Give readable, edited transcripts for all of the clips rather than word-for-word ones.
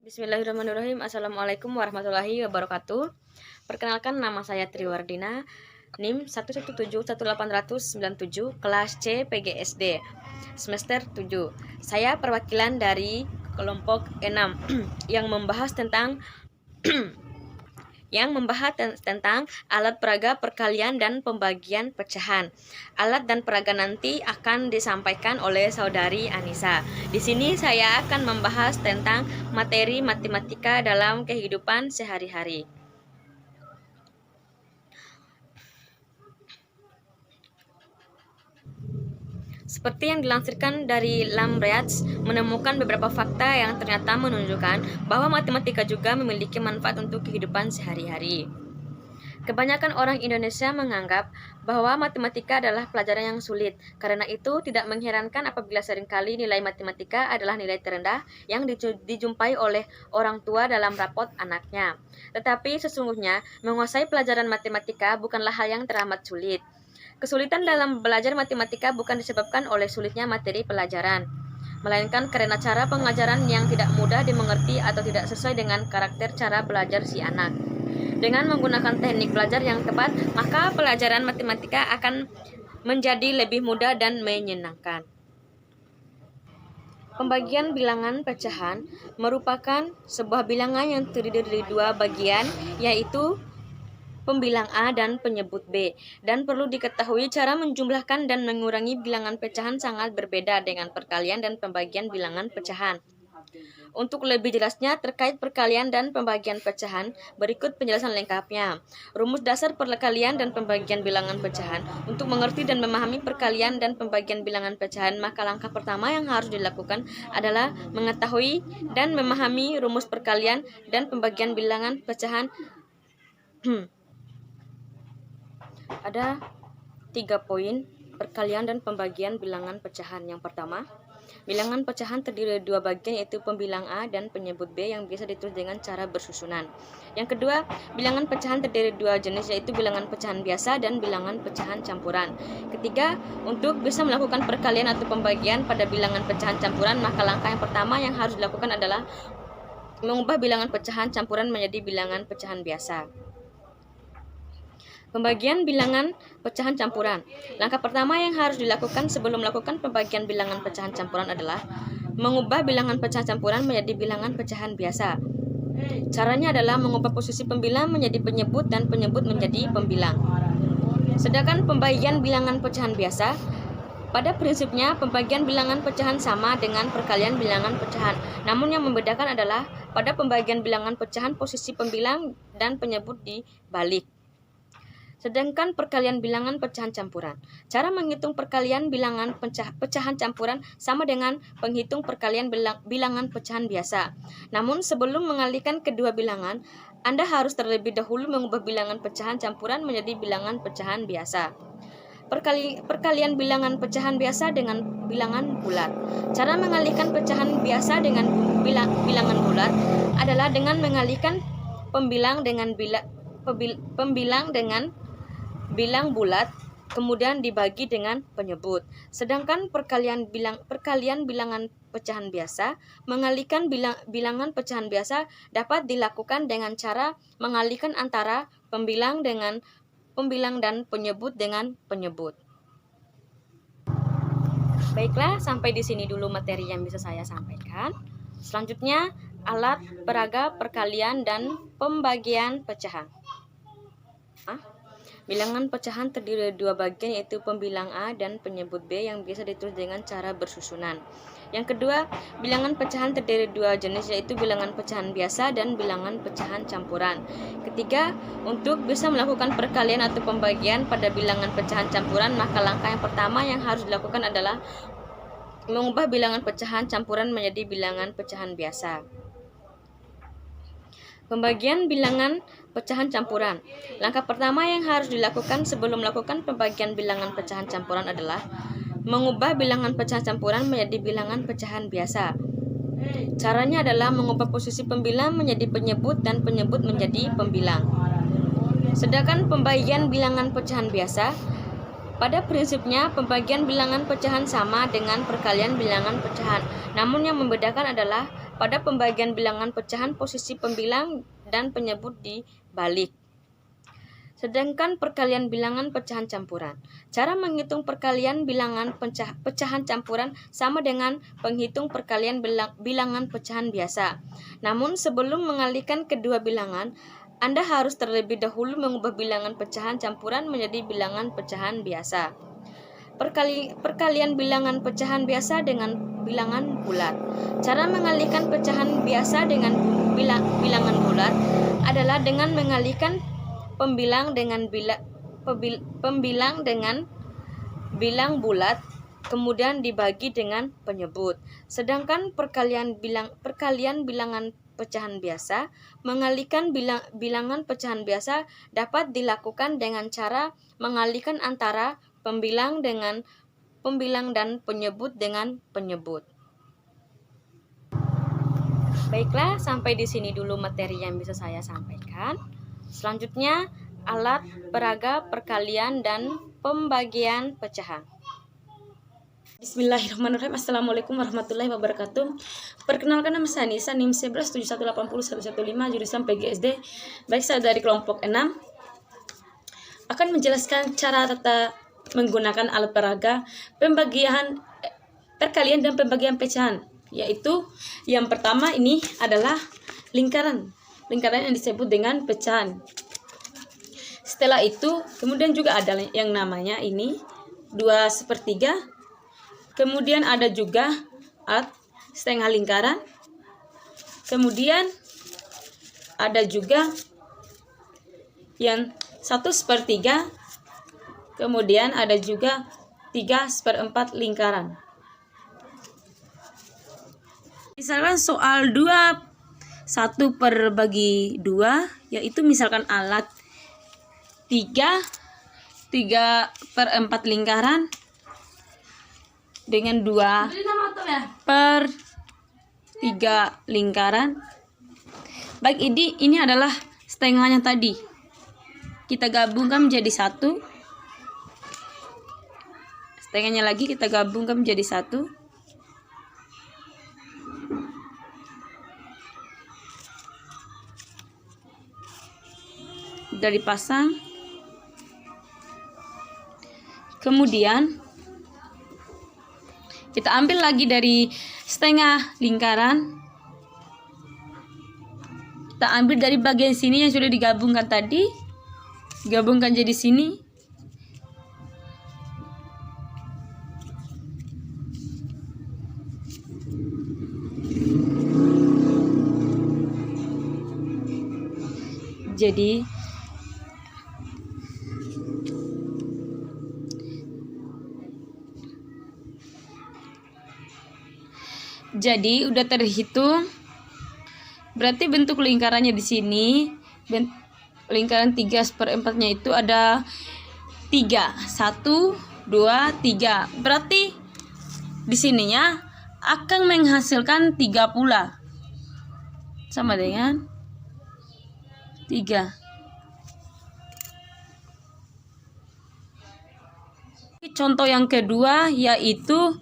Bismillahirrahmanirrahim. Assalamualaikum warahmatullahi wabarakatuh. Perkenalkan, nama saya Triwardina, NIM 1171897, kelas C PGSD, semester 7. Saya perwakilan dari kelompok 6 yang membahas tentang alat peraga perkalian dan pembagian pecahan. Alat dan peraga nanti akan disampaikan oleh saudari Anissa. Di sini saya akan membahas tentang materi matematika dalam kehidupan sehari-hari. Seperti yang dilansirkan dari Lamreach, menemukan beberapa fakta yang ternyata menunjukkan bahwa matematika juga memiliki manfaat untuk kehidupan sehari-hari. Kebanyakan orang Indonesia menganggap bahwa matematika adalah pelajaran yang sulit. Karena itu, tidak mengherankan apabila seringkali nilai matematika adalah nilai terendah yang dijumpai oleh orang tua dalam rapot anaknya. Tetapi sesungguhnya, menguasai pelajaran matematika bukanlah hal yang teramat sulit. Kesulitan dalam belajar matematika bukan disebabkan oleh sulitnya materi pelajaran, melainkan karena cara pengajaran yang tidak mudah dimengerti atau tidak sesuai dengan karakter cara belajar si anak. Dengan menggunakan teknik belajar yang tepat, maka pelajaran matematika akan menjadi lebih mudah dan menyenangkan. Pembagian bilangan pecahan merupakan sebuah bilangan yang terdiri dari dua bagian, yaitu pembilang A dan penyebut B. Dan perlu diketahui cara menjumlahkan dan mengurangi bilangan pecahan sangat berbeda dengan perkalian dan pembagian bilangan pecahan. Untuk lebih jelasnya terkait perkalian dan pembagian pecahan, berikut penjelasan lengkapnya. Rumus dasar perkalian dan pembagian bilangan pecahan. Untuk mengerti dan memahami perkalian dan pembagian bilangan pecahan, maka langkah pertama yang harus dilakukan adalah mengetahui dan memahami rumus perkalian dan pembagian bilangan pecahan. Ada 3 poin perkalian dan pembagian bilangan pecahan. Yang pertama, bilangan pecahan terdiri dari dua bagian, yaitu pembilang A dan penyebut B yang biasa ditulis dengan cara bersusunan. Yang kedua, bilangan pecahan terdiri dari dua jenis, yaitu bilangan pecahan biasa dan bilangan pecahan campuran. Ketiga, untuk bisa melakukan perkalian atau pembagian pada bilangan pecahan campuran, maka langkah yang pertama yang harus dilakukan adalah mengubah bilangan pecahan campuran menjadi bilangan pecahan biasa. Pembagian bilangan pecahan campuran. Langkah pertama yang harus dilakukan sebelum melakukan pembagian bilangan pecahan campuran adalah mengubah bilangan pecahan campuran menjadi bilangan pecahan biasa. Caranya adalah mengubah posisi pembilang menjadi penyebut dan penyebut menjadi pembilang. Sedangkan pembagian bilangan pecahan biasa, pada prinsipnya pembagian bilangan pecahan sama dengan perkalian bilangan pecahan. Namun yang membedakan adalah pada pembagian bilangan pecahan posisi pembilang dan penyebut dibalik. Sedangkan perkalian bilangan pecahan campuran, cara menghitung perkalian bilangan pecahan campuran sama dengan penghitung perkalian bilangan pecahan biasa. Namun sebelum mengalihkan kedua bilangan, Anda harus terlebih dahulu mengubah bilangan pecahan campuran menjadi bilangan pecahan biasa. Perkalian bilangan pecahan biasa dengan bilangan bulat. Cara mengalihkan pecahan biasa dengan bilangan bulat adalah dengan mengalihkan pembilang dengan bilang bulat, kemudian dibagi dengan penyebut. Sedangkan perkalian bilangan pecahan biasa, mengalihkan bilangan pecahan biasa dapat dilakukan dengan cara mengalihkan antara pembilang dan penyebut dengan penyebut. Baiklah, sampai di sini dulu materi yang bisa saya sampaikan. Selanjutnya, alat peraga perkalian dan pembagian pecahan. Bilangan pecahan terdiri dari dua bagian, yaitu pembilang A dan penyebut B yang biasa ditulis dengan cara bersusunan. Yang kedua, bilangan pecahan terdiri dari dua jenis, yaitu bilangan pecahan biasa dan bilangan pecahan campuran. Ketiga, untuk bisa melakukan perkalian atau pembagian pada bilangan pecahan campuran, maka langkah yang pertama yang harus dilakukan adalah mengubah bilangan pecahan campuran menjadi bilangan pecahan biasa. Pembagian bilangan pecahan campuran. Langkah pertama yang harus dilakukan sebelum melakukan pembagian bilangan pecahan campuran adalah mengubah bilangan pecahan campuran menjadi bilangan pecahan biasa. Caranya adalah mengubah posisi pembilang menjadi penyebut dan penyebut menjadi pembilang. Sedangkan pembagian bilangan pecahan biasa, pada prinsipnya pembagian bilangan pecahan sama dengan perkalian bilangan pecahan. Namun yang membedakan adalah Pada pembagian bilangan pecahan, posisi pembilang dan penyebut dibalik. Sedangkan perkalian bilangan pecahan campuran. Cara menghitung perkalian bilangan pecahan campuran sama dengan penghitung perkalian bilangan pecahan biasa. Namun sebelum mengalihkan kedua bilangan, Anda harus terlebih dahulu mengubah bilangan pecahan campuran menjadi bilangan pecahan biasa. Perkalian bilangan pecahan biasa dengan bilangan bulat. Cara mengalihkan pecahan biasa dengan bilangan bulat adalah dengan mengalihkan pembilang dengan bilang bulat, kemudian dibagi dengan penyebut. Sedangkan perkalian bilangan pecahan biasa, mengalihkan bilangan pecahan biasa dapat dilakukan dengan cara mengalihkan antara pembilang dan penyebut dengan penyebut. Baiklah, sampai di sini dulu materi yang bisa saya sampaikan. Selanjutnya, alat peraga perkalian dan pembagian pecahan. Bismillahirrahmanirrahim. Assalamualaikum warahmatullahi wabarakatuh. Perkenalkan, nama saya Nisa, NIM 1171801115, jurusan PGSD. Baik, saya dari kelompok 6 akan menjelaskan cara tata menggunakan alat peraga pembagian perkalian dan pembagian pecahan, yaitu yang pertama ini adalah lingkaran yang disebut dengan pecahan. Setelah itu kemudian juga ada yang namanya ini 2/3. Kemudian ada juga alat setengah lingkaran. Kemudian ada juga yang 1/3. Kemudian ada juga 3/4 lingkaran. Misalkan soal 1/2, yaitu misalkan alat 3/4 lingkaran dengan 2/3 lingkaran. Baik, ini adalah setengahnya tadi. Kita gabungkan menjadi 1. Setengahnya lagi kita gabungkan menjadi 1. Udah dipasang. Kemudian kita ambil lagi dari setengah lingkaran. Kita ambil dari bagian sini yang sudah digabungkan tadi, gabungkan jadi sini. Jadi udah terhitung. Berarti bentuk lingkarannya di sini, lingkaran 3/4-nya itu ada 3. 1, 2, 3. Berarti di sininya akan menghasilkan 3 pula. Sama dengan 3. Contoh yang kedua yaitu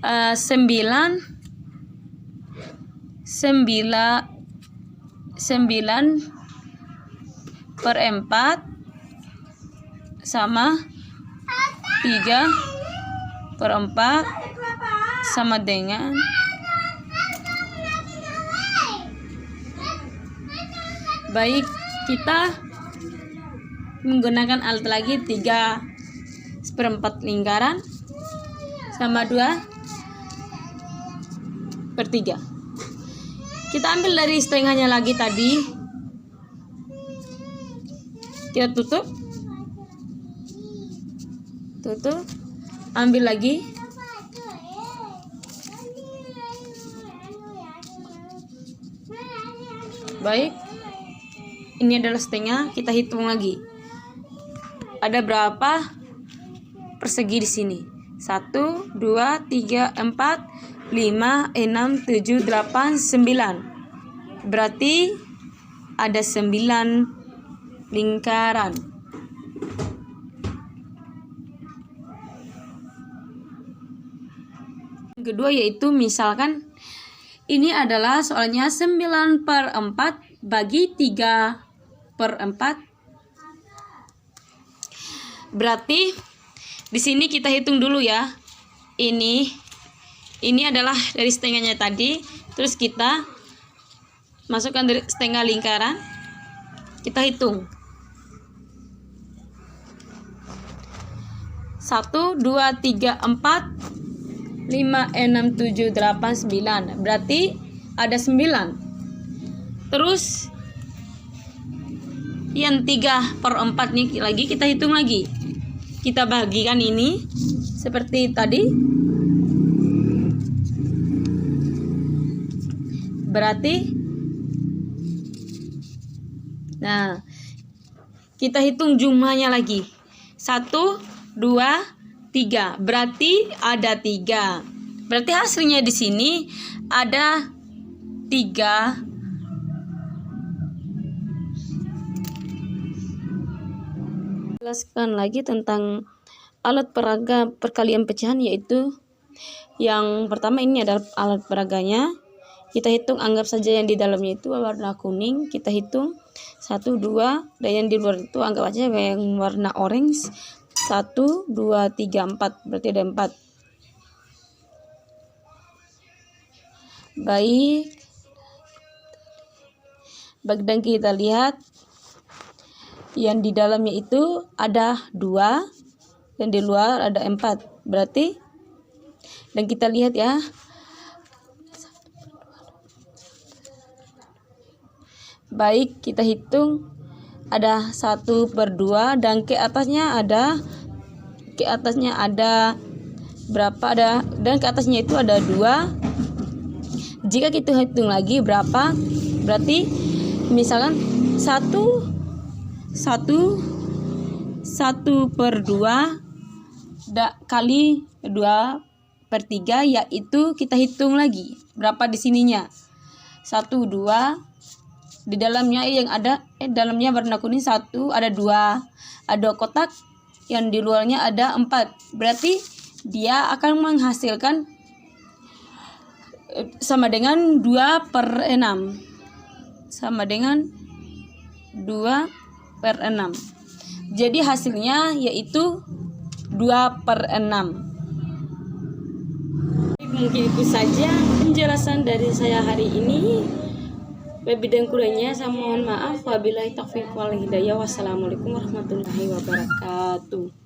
9/4 sama 3/4 sama dengan 3. Baik, kita menggunakan alat lagi 3/4 lingkaran sama 2/3. Kita ambil dari setengahnya lagi tadi, kita tutup, ambil lagi, baik, ini adalah setengah. Kita hitung lagi, ada berapa persegi di sini? 1, 2, 3, 4, 5, 6, 7, 8, 9. Berarti ada 9 lingkaran. Kedua yaitu misalkan Ini adalah soalnya 9/4 bagi 3/4. Berarti di sini kita hitung dulu ya. Ini adalah dari setengahnya tadi. Terus kita masukkan dari setengah lingkaran. Kita hitung. 1, 2, 3, 4, 5, 6, 7, 8, 9. Berarti ada 9. Terus yang 3/4 nih lagi kita hitung lagi. Kita bagikan ini seperti tadi. Berarti nah, kita hitung jumlahnya lagi. 1, 2, 3. Berarti ada 3. Berarti hasilnya di sini ada 3. Jelaskan lagi tentang alat peraga perkalian pecahan, yaitu yang pertama ini adalah alat peraganya. Kita hitung, anggap saja yang di dalamnya itu warna kuning. Kita hitung 1, 2, dan yang di luar itu anggap aja yang warna orange. 1, 2, 3, 4. Berarti ada 4. Baik. Dan kita lihat yang di dalamnya itu ada 2, dan di luar ada 4. Berarti, dan kita lihat ya, baik, kita hitung ada 1/2, dan ke atasnya ada berapa, dan ke atasnya itu ada 2. Jika kita hitung lagi berapa, berarti misalkan 1/2 kali 2/3, yaitu kita hitung lagi berapa di sininya. 1, 2, di dalamnya yang ada dalamnya warna kuning 1, ada 2, ada kotak, yang di luarnya ada 4. Berarti dia akan menghasilkan sama dengan 2/6, sama dengan 2/6. Jadi hasilnya yaitu 2/6. Mungkin itu saja penjelasan dari saya hari ini. Lebih dan kurangnya saya mohon maaf. Wabillahi taufiq wal hidayah. Wassalamualaikum warahmatullahi wabarakatuh.